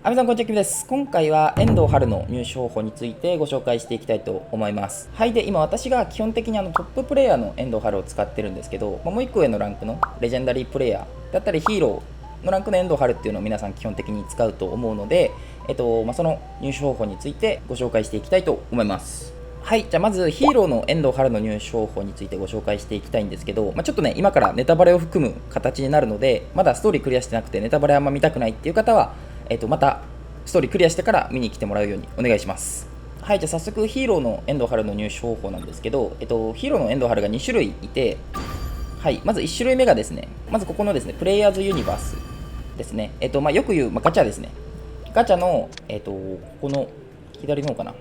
アミさん、こんにちは、キムです。今回は遠藤春の入手方法についてご紹介していきたいと思います。はい。で、今私が基本的にトッププレイヤーの遠藤春を使ってるんですけど、もう一個上のランクのレジェンダリープレイヤーだったりヒーローのランクの遠藤春っていうのを皆さん基本的に使うと思うので、その入手方法についてご紹介していきたいと思います。はい。じゃあまずヒーローの遠藤春の入手方法についてご紹介していきたいんですけど、ちょっとね、今からネタバレを含む形になるので、まだストーリークリアしてなくてネタバレあんま見たくないっていう方は、またストーリークリアしてから見に来てもらうようにお願いします。はい。じゃあ早速ヒーローの遠藤春の入手方法なんですけど、ヒーローの遠藤春が2種類いて、はい。まず1種類目がですね、まずここのですね、プレイヤーズユニバースですね。よく言う、ガチャですね。ガチャの、ここの左の方かな。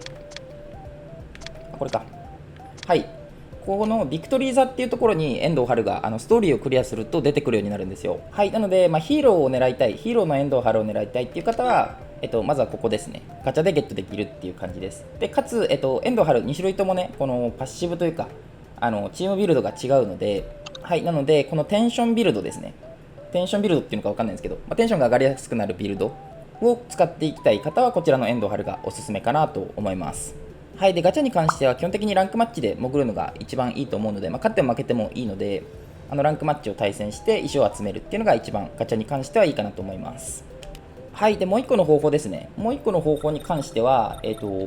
これか。はい。ここのビクトリー座っていうところに遠藤春がストーリーをクリアすると出てくるようになるんですよ。はい。なので、ヒーローを狙いたい、ヒーローの遠藤春を狙いたいっていう方は、まずはここですね。ガチャでゲットできるっていう感じです。で、かつ、遠藤春2種類ともね、このパッシブというか、チームビルドが違うので、はい。なので、このテンションビルドですね。テンションビルドっていうのかわかんないんですけど、テンションが上がりやすくなるビルドを使っていきたい方は、こちらの遠藤春がおすすめかなと思います。はい。で、ガチャに関しては基本的にランクマッチで潜るのが一番いいと思うので、勝っても負けてもいいので、ランクマッチを対戦して石を集めるっていうのが一番ガチャに関してはいいかなと思います。はい。で、もう一個の方法ですね。もう一個の方法に関しては、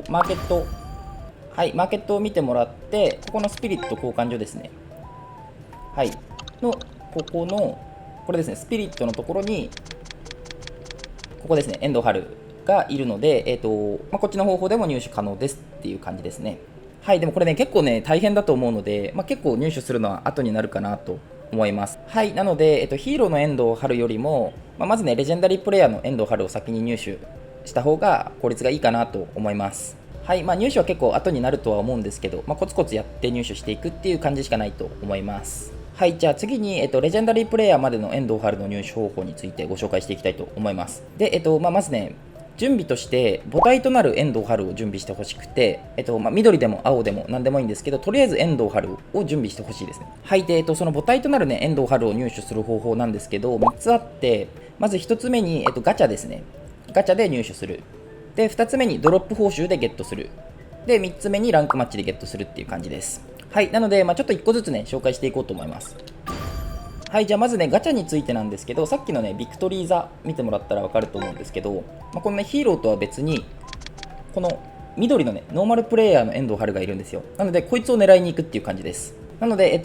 マーケット。はい。マーケットを見てもらって、ここのスピリット交換所ですね。はい。の、ここの、これですね、スピリットのところに、ここですね、遠藤春がいるので、こっちの方法でも入手可能ですっていう感じですね。はい。でもこれね、結構ね、大変だと思うので、結構入手するのは後になるかなと思います。はい。なので、ヒーローの遠藤春よりも、まずね、レジェンダリープレイヤーの遠藤春を先に入手した方が効率がいいかなと思います。はい。入手は結構後になるとは思うんですけど、コツコツやって入手していくっていう感じしかないと思います。はい。じゃあ次に、レジェンダリープレイヤーまでの遠藤春の入手方法についてご紹介していきたいと思います。で、まずね、準備として母体となる遠藤春を準備してほしくて、緑でも青でも何でもいいんですけど、とりあえず遠藤春を準備してほしいですね。はい。で、その母体となるね、遠藤春を入手する方法なんですけど、3つあって、まず1つ目に、ガチャですね。ガチャで入手する。で、2つ目にドロップ報酬でゲットする。で、3つ目にランクマッチでゲットするっていう感じです。はい。なので、ちょっと1個ずつね、紹介していこうと思います。はい。じゃあまずね、ガチャについてなんですけど、さっきのね、ビクトリー座見てもらったら分かると思うんですけど、このね、ヒーローとは別に、この緑のね、ノーマルプレイヤーの遠藤春がいるんですよ。なので、こいつを狙いに行くっていう感じです。なので、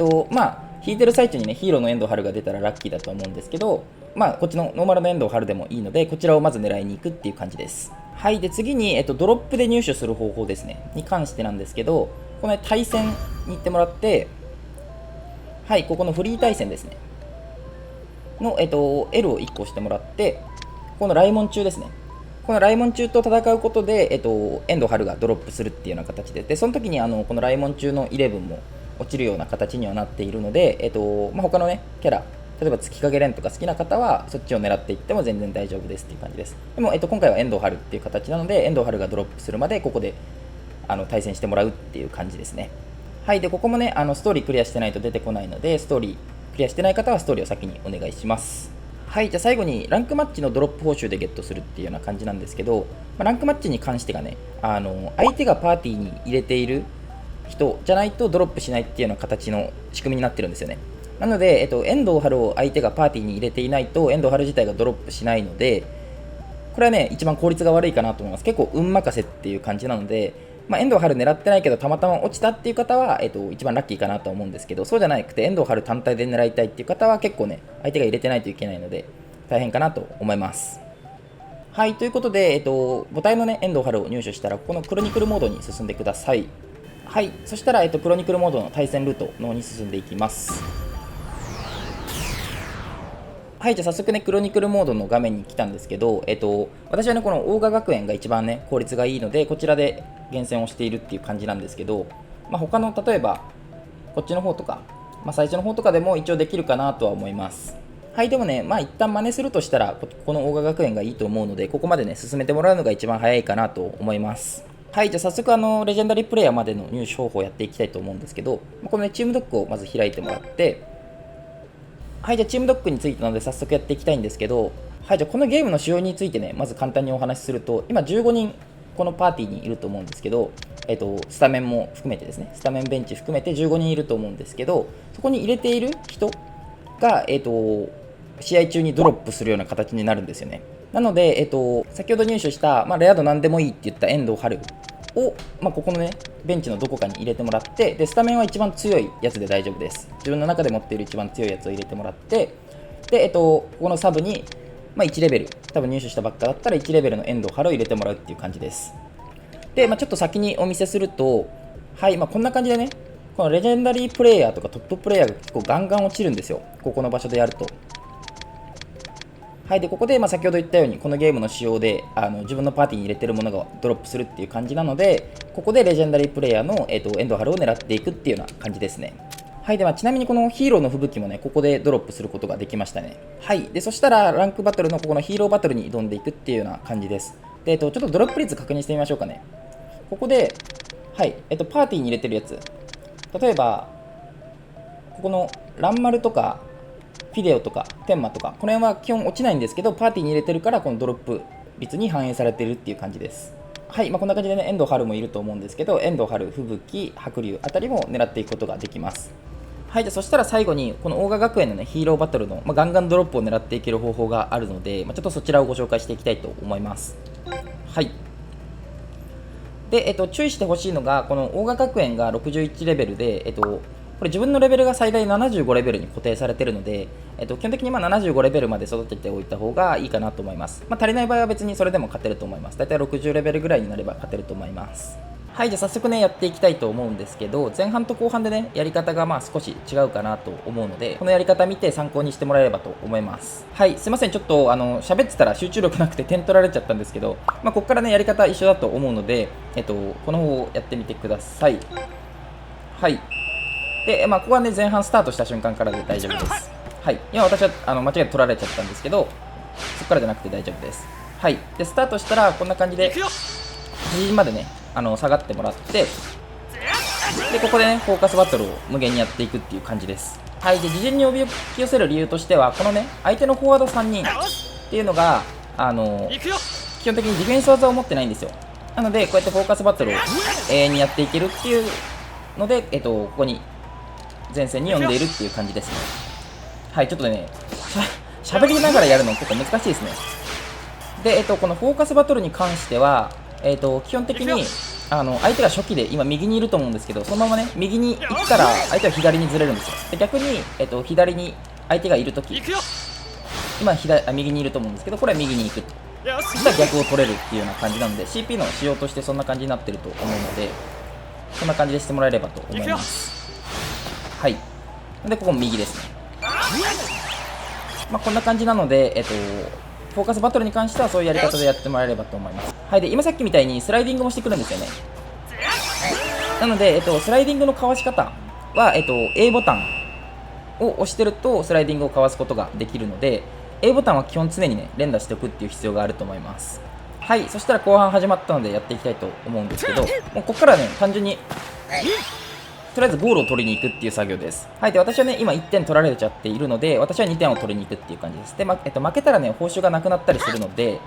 引いてる最中にね、ヒーローの遠藤春が出たらラッキーだと思うんですけど、こっちのノーマルの遠藤春でもいいので、こちらをまず狙いに行くっていう感じです。はい。で、次に、ドロップで入手する方法ですね。に関してなんですけど、この、ね、対戦に行ってもらって、はい、ここのフリー対戦ですね。の、L を1個押してもらって、この雷門中ですね。この雷門中と戦うことで、遠藤春がドロップするっていうような形で、その時にこの雷門中の11も落ちるような形にはなっているので、他のね、キャラ、例えば月影蓮とか好きな方は、そっちを狙っていっても全然大丈夫ですっていう感じです。でも、今回は遠藤春っていう形なので、遠藤春がドロップするまで、ここで対戦してもらうっていう感じですね。はい。で、ここもね、ストーリークリアしてないと出てこないので、ストーリークリアしてない方はストーリーを先にお願いします。はい。じゃあ最後にランクマッチのドロップ報酬でゲットするっていうような感じなんですけど、ランクマッチに関してがね、相手がパーティーに入れている人じゃないとドロップしないっていうような形の仕組みになってるんですよね。なので、遠藤春を相手がパーティーに入れていないと、遠藤春自体がドロップしないので、これはね、一番効率が悪いかなと思います。結構運任せっていう感じなので、遠藤春狙ってないけどたまたま落ちたっていう方は、一番ラッキーかなと思うんですけど、そうじゃなくて遠藤春単体で狙いたいっていう方は結構ね、相手が入れてないといけないので大変かなと思います。はい。ということで、母体のね、遠藤春を入手したら、ここのクロニクルモードに進んでください。はい。そしたら、クロニクルモードの対戦ルートの方に進んでいきます。はい。じゃあ早速ね、クロニクルモードの画面に来たんですけど、私はね、この大賀学園が一番ね、効率がいいので、こちらで厳選をしているっていう感じなんですけど、他の、例えば、こっちの方とか、最初の方とかでも一応できるかなとは思います。はい。でもね、一旦真似するとしたら、この大賀学園がいいと思うので、ここまでね、進めてもらうのが一番早いかなと思います。はい。じゃあ早速、レジェンダリープレイヤーまでの入手方法をやっていきたいと思うんですけど、このね、チームドックをまず開いてもらって、はい。じゃあチームドックについてなので早速やっていきたいんですけど、はい、じゃあこのゲームの仕様についてね、まず簡単にお話しすると、今15人このパーティーにいると思うんですけど、スタメンも含めてですね、スタメンベンチ含めて15人いると思うんですけど、そこに入れている人が、試合中にドロップするような形になるんですよね。なので、先ほど入手した、レア度何でもいいって言った遠藤春を、ここのね、ベンチのどこかに入れてもらって、でスタメンは一番強いやつで大丈夫です。自分の中で持っている一番強いやつを入れてもらって、で、ここのサブに、1レベル、多分入手したばっかだったら1レベルの遠藤春を入れてもらうっていう感じです。で、ちょっと先にお見せすると、はい、こんな感じでね、このレジェンダリープレイヤーとかトッププレイヤーが結構ガンガン落ちるんですよ、ここの場所でやると。はい、でここで先ほど言ったようにこのゲームの仕様で自分のパーティーに入れてるものがドロップするっていう感じなので、ここでレジェンダリープレイヤーの、遠藤春を狙っていくっていうような感じですね。はい、でちなみにこのヒーローの吹雪もね、ここでドロップすることができましたね。はい、でそしたらランクバトルのここのヒーローバトルに挑んでいくっていうような感じです。で、ちょっとドロップ率確認してみましょうかね。ここで、はい、パーティーに入れてるやつ、例えばここのランマルとかフィデオとかテンマとか、この辺は基本落ちないんですけど、パーティーに入れてるからこのドロップ率に反映されてるっていう感じです。はい、こんな感じでね、遠藤春もいると思うんですけど、遠藤春、吹雪、白龍あたりも狙っていくことができます。はい、じゃあそしたら最後にこの大賀学園のね、ヒーローバトルの、ガンガンドロップを狙っていける方法があるので、ちょっとそちらをご紹介していきたいと思います。はい。で、注意してほしいのが、この大賀学園が61レベルで、これ自分のレベルが最大75レベルに固定されているので、基本的に75レベルまで育てておいた方がいいかなと思います。足りない場合は別にそれでも勝てると思います。だいたい60レベルぐらいになれば勝てると思います。はい、じゃあ早速ね、やっていきたいと思うんですけど、前半と後半でね、やり方が少し違うかなと思うので、このやり方見て参考にしてもらえればと思います。はい、すいません、ちょっと喋ってたら集中力なくて点取られちゃったんですけど、ここからね、やり方一緒だと思うので、この方をやってみてください。はい。で、ここはね、前半スタートした瞬間からで大丈夫です。はい。今私は間違えて取られちゃったんですけど、そこからじゃなくて大丈夫です。はい。で、スタートしたらこんな感じで、端までね、下がってもらって、で、ここでね、フォーカスバトルを無限にやっていくっていう感じです。はい。で、事前におびき寄せる理由としては、このね、相手のフォワード3人っていうのが、基本的にディフェンス技を持ってないんですよ。なので、こうやってフォーカスバトルを永遠にやっていけるっていうので、ここに前線に呼んでいるっていう感じですね。はい、ちょっとね、喋りながらやるの結構難しいですね。で、このフォーカスバトルに関しては、基本的に相手が初期で今右にいると思うんですけど、そのままね、右に行ったら相手は左にずれるんですよ。で、逆に、左に相手がいるとき、今右にいると思うんですけど、これは右に行く。そしたら逆を取れるっていうような感じなので、CP の仕様としてそんな感じになってると思うので、こんな感じでしてもらえればと思います。はい。で、ここ右ですね。こんな感じなので、フォーカスバトルに関してはそういうやり方でやってもらえればと思います。はい。で、今さっきみたいにスライディングもしてくるんですよね。なので、スライディングのかわし方は、A ボタンを押してるとスライディングをかわすことができるので、A ボタンは基本常にね、連打しておくっていう必要があると思います。はい。そしたら後半始まったのでやっていきたいと思うんですけど、もうここからね、単純に、とりあえずゴールを取りに行くっていう作業です。はい。で、私はね、今1点取られちゃっているので、私は2点を取りに行くっていう感じです。で、負けたらね、報酬がなくなったりするので、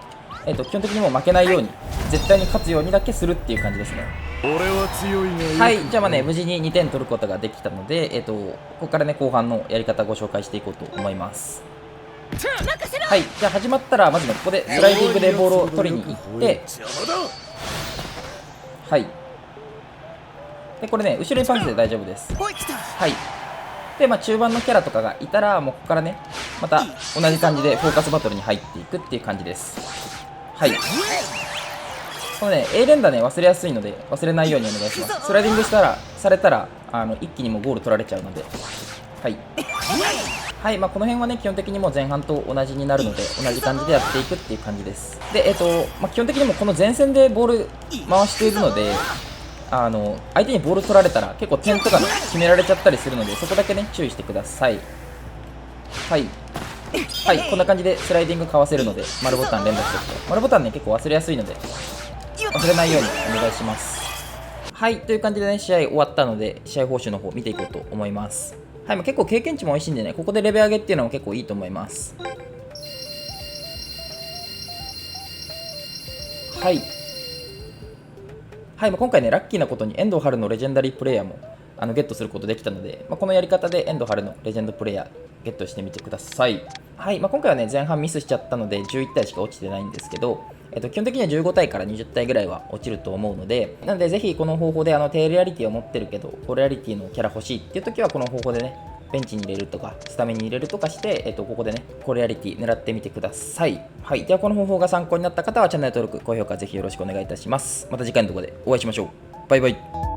基本的にもう負けないように、絶対に勝つようにだけするっていう感じですね。俺は強いはい。じゃあ無事に2点取ることができたので、ここからね、後半のやり方をご紹介していこうと思います。はい。じゃあ始まったら、まずね、ここでスライディングでボールを取りに行って、はい。で、これね、後ろにパンチで大丈夫です。はい。で、中盤のキャラとかがいたら、もうここからね、また同じ感じでフォーカスバトルに入っていくっていう感じです。はい。このね、A 連打ね、忘れやすいので、忘れないようにお願いします。スライディングされたら、一気にもうゴール取られちゃうので、はい。はい、この辺はね、基本的にもう前半と同じになるので、同じ感じでやっていくっていう感じです。で、基本的にもこの前線でボール回しているので、相手にボール取られたら結構点とかね、決められちゃったりするので、そこだけね、注意してください。はい。はい、こんな感じでスライディングかわせるので、丸ボタン連打しておくと。丸ボタンね、結構忘れやすいので、忘れないようにお願いします。はい、という感じでね、試合終わったので、試合報酬の方見ていこうと思います。はい、結構経験値も美味しいんでね、ここでレベル上げっていうのも結構いいと思います。はいはい、今回ね、ラッキーなことに遠藤春のレジェンダリープレイヤーもゲットすることできたので、このやり方で遠藤春のレジェンドプレイヤーゲットしてみてください。はい、今回はね、前半ミスしちゃったので11体しか落ちてないんですけど、基本的には15体から20体ぐらいは落ちると思うので、なのでぜひこの方法で低レアリティを持ってるけど、高レアリティのキャラ欲しいっていう時はこの方法でね、ベンチに入れるとか、スタメンに入れるとかして、ここでね、高レアリティ狙ってみてください。はい。では、この方法が参考になった方は、チャンネル登録、高評価ぜひよろしくお願いいたします。また次回のところでお会いしましょう。バイバイ。